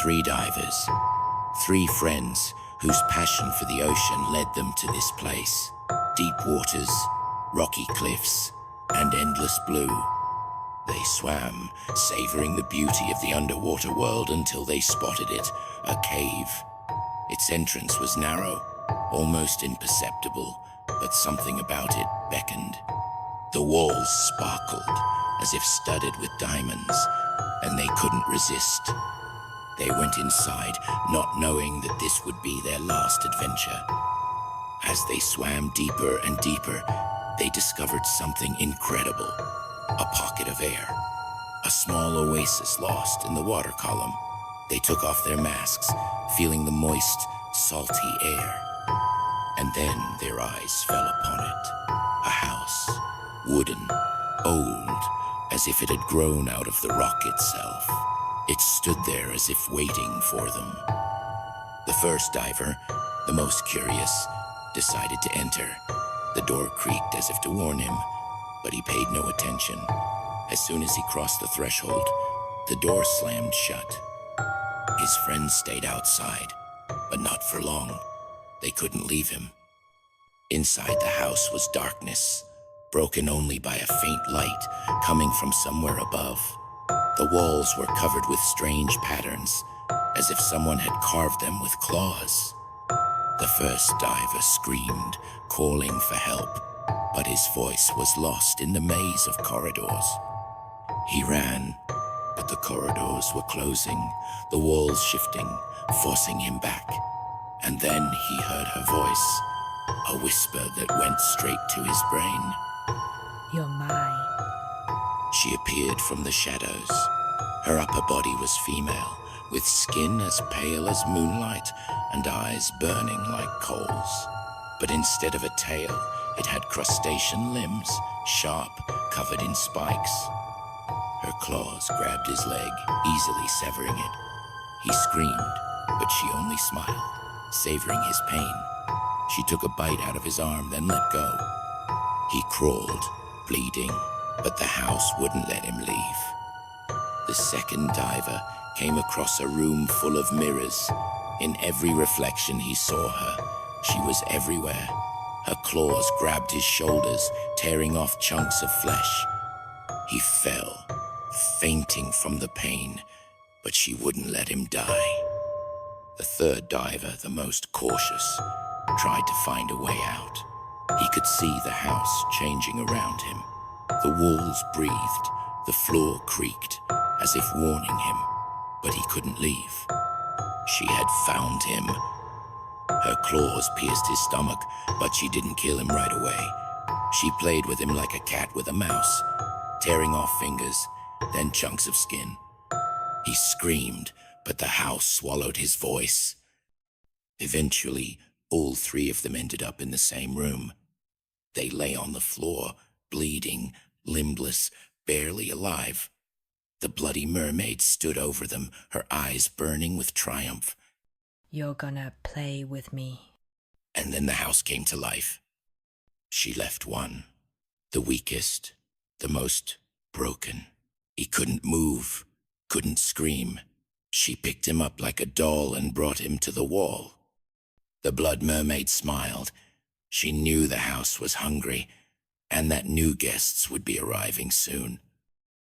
Three divers, three friends whose passion for the ocean led them to this place. Deep waters, rocky cliffs, and endless blue. They swam, savoring the beauty of the underwater world until they spotted it, a cave. Its entrance was narrow, almost imperceptible, but something about it beckoned. The walls sparkled, as if studded with diamonds, and they couldn't resist. They went inside, not knowing that this would be their last adventure. As they swam deeper and deeper, they discovered something incredible. A pocket of air. A small oasis lost in the water column. They took off their masks, feeling the moist, salty air. And then their eyes fell upon it. A house. Wooden. Old. As if it had grown out of the rock itself. It stood there as if waiting for them. The first diver, the most curious, decided to enter. The door creaked as if to warn him, but he paid no attention. As soon as he crossed the threshold, the door slammed shut. His friends stayed outside, but not for long. They couldn't leave him. Inside the house was darkness, broken only by a faint light coming from somewhere above. The walls were covered with strange patterns, as if someone had carved them with claws. The first diver screamed, calling for help, but his voice was lost in the maze of corridors. He ran, but the corridors were closing, the walls shifting, forcing him back. And then he heard her voice, a whisper that went straight to his brain. You're mine. She appeared from the shadows. Her upper body was female, with skin as pale as moonlight and eyes burning like coals. But instead of a tail, it had crustacean limbs, sharp, covered in spikes. Her claws grabbed his leg, easily severing it. He screamed, but she only smiled, savoring his pain. She took a bite out of his arm, then let go. He crawled, bleeding, but the house wouldn't let him leave. The second diver came across a room full of mirrors. In every reflection he saw her. She was everywhere. Her claws grabbed his shoulders, tearing off chunks of flesh. He fell, fainting from the pain, but she wouldn't let him die. The third diver, the most cautious, tried to find a way out. He could see the house changing around him. The walls breathed, the floor creaked, as if warning him, but he couldn't leave. She had found him. Her claws pierced his stomach, but she didn't kill him right away. She played with him like a cat with a mouse, tearing off fingers, then chunks of skin. He screamed, but the house swallowed his voice. Eventually, all three of them ended up in the same room. They lay on the floor, bleeding, limbless, barely alive. The bloody mermaid stood over them, her eyes burning with triumph. You're gonna play with me. And then the house came to life. She left one, the weakest, the most broken. He couldn't move, couldn't scream. She picked him up like a doll and brought him to the wall. The blood mermaid smiled. She knew the house was hungry, and that new guests would be arriving soon.